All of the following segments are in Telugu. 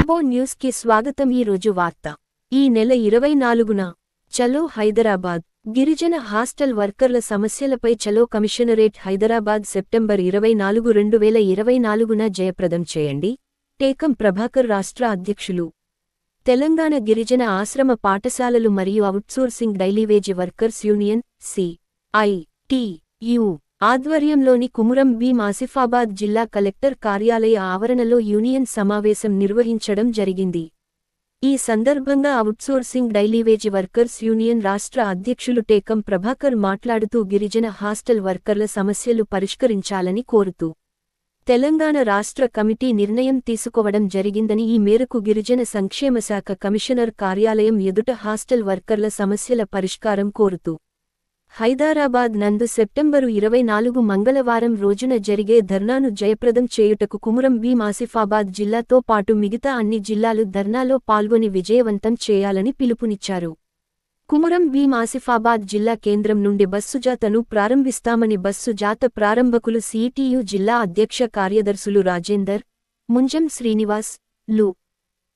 టర్బో న్యూస్ కి స్వాగతం. ఈ రోజు వార్త. ఈ నెల 24న చలో హైదరాబాద్ గిరిజన హాస్టల్ వర్కర్ల సమస్యలపై చలో కమిషనరేట్ హైదరాబాద్ సెప్టెంబర్ 24, 2024న జయప్రదం చేయండి. టేకం ప్రభాకర్ రాష్ట్ర అధ్యక్షులు. తెలంగాణ గిరిజన ఆశ్రమ పాఠశాలలు మరియు అవుట్సోర్సింగ్ డైలీవేజ్ వర్కర్స్ యూనియన్ CITU ఆధ్వర్యంలోని కుమురం భీం ఆసిఫాబాద్ జిల్లా కలెక్టర్ కార్యాలయ ఆవరణలో యూనియన్ సమావేశం నిర్వహించడం జరిగింది. ఈ సందర్భంగా అవుట్సోర్సింగ్ డైలీవేజ్ వర్కర్స్ యూనియన్ రాష్ట్ర అధ్యక్షులు టేకం ప్రభాకర్ మాట్లాడుతూ గిరిజన హాస్టల్ వర్కర్ల సమస్యలు పరిష్కరించాలని కోరుతూ తెలంగాణ రాష్ట్ర కమిటీ నిర్ణయం తీసుకోవడం జరిగిందని, ఈ మేరకు గిరిజన సంక్షేమ శాఖ కమిషనర్ కార్యాలయం ఎదుట హాస్టల్ వర్కర్ల సమస్యల పరిష్కారం కోరుతూ హైదరాబాద్ నందు సెప్టెంబరు 24 మంగళవారం రోజున జరిగే ధర్నాను జయప్రదం చేయుటకు కుమురం భీం ఆసిఫాబాద్ జిల్లాతో పాటు మిగతా అన్ని జిల్లాలు ధర్నాలో పాల్గొని విజయవంతం చేయాలని పిలుపునిచ్చారు. కుమురం భీం ఆసిఫాబాద్ జిల్లా కేంద్రం నుండి బస్సు జాతను ప్రారంభిస్తామని బస్సు జాత ప్రారంభకులు CITU జిల్లా అధ్యక్ష కార్యదర్శులు రాజేందర్, ముంజం శ్రీనివాస్ లు.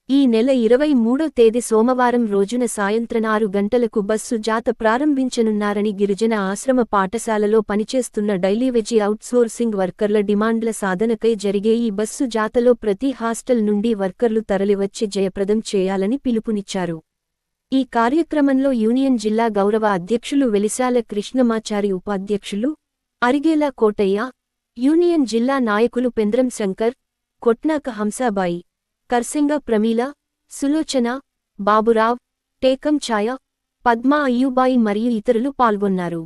ఈ నెల 23వ తేదీ సోమవారం రోజున సాయంత్రం 6 గంటలకు బస్సు జాత ప్రారంభించనున్నారని, గిరిజన ఆశ్రమ పాఠశాలలో పనిచేస్తున్న డైలీవేజ్ అవుట్సోర్సింగ్ వర్కర్ల డిమాండ్ల సాధనకై జరిగే ఈ బస్సు జాతలో ప్రతి హాస్టల్ నుండి వర్కర్లు తరలివచ్చి జయప్రదం చేయాలని పిలుపునిచ్చారు. ఈ కార్యక్రమంలో యూనియన్ జిల్లా గౌరవ అధ్యక్షులు వెలిశాల కృష్ణమాచారి, ఉపాధ్యక్షులు అరిగేలా కోటయ్య, యూనియన్ జిల్లా నాయకులు పెంద్రం శంకర్, కొట్నాక హంసాబాయి, కర్సెంగ ప్రమీల, సులోచన, బాబురావ్, టేకం ఛాయ, పద్మా అయ్యూబాయి మరియు ఇతరులు పాల్గొన్నారు.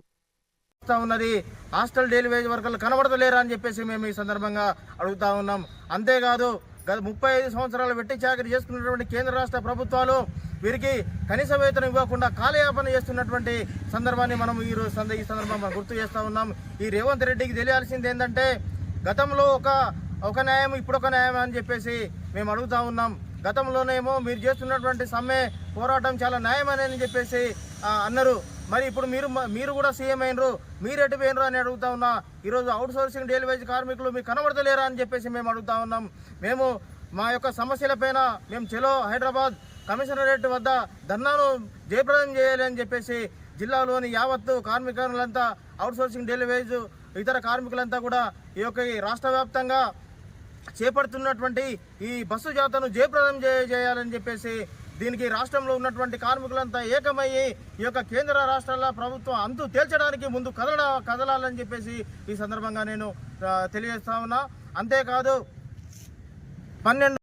హాస్టల్ డైలీవేజ్ వర్కర్లు కనబడతలేరా అని చెప్పేసి మేము ఈ సందర్భంగా అడుగుతా ఉన్నాం. అంతేకాదు, గత 35 సంవత్సరాలు వెట్టి చాకరీ చేసుకున్నటువంటి కేంద్ర రాష్ట్ర ప్రభుత్వాలు వీరికి కనీస వేతనం ఇవ్వకుండా కాలయాపన చేస్తున్నటువంటి సందర్భాన్ని మనం ఈ సందర్భంగా గుర్తు చేస్తూ ఉన్నాం. ఈ రేవంత్ రెడ్డికి తెలియాల్సింది ఏంటంటే, గతంలో ఒక న్యాయం ఇప్పుడు ఒక న్యాయం అని చెప్పేసి మేము అడుగుతా ఉన్నాం. గతంలోనేమో మీరు చేస్తున్నటువంటి సమ్మె పోరాటం చాలా న్యాయమని చెప్పేసి అన్నారు. మరి ఇప్పుడు మీరు కూడా సీఎం అయినరు, మీరు ఎటు పోయినరు అని అడుగుతా ఉన్నా. ఈరోజు అవుట్సోర్సింగ్ డైలీవేజ్ కార్మికులు మీకు కనబడతలేరా అని చెప్పేసి మేము అడుగుతా ఉన్నాం. మేము మా యొక్క సమస్యలపైన మేము చలో హైదరాబాద్ కమిషనరేట్ వద్ద ధర్నాను జయప్రదం చేయాలి అని చెప్పేసి జిల్లాలోని యావత్తు కార్మికులంతా, అవుట్సోర్సింగ్ డైలీవేజ్ ఇతర కార్మికులంతా కూడా ఈ యొక్క రాష్ట్ర వ్యాప్తంగా చేపడుతున్నటువంటి ఈ బస్సు జాతను జయప్రదం చేయాలని చెప్పేసి, దీనికి రాష్ట్రంలో ఉన్నటువంటి కార్మికులంతా ఏకమయ్యి ఈ యొక్క కేంద్ర రాష్ట్రాల ప్రభుత్వం అంతు తేల్చడానికి ముందు కదలాలని చెప్పేసి ఈ సందర్భంగా నేను తెలియజేస్తా ఉన్నా. అంతేకాదు 12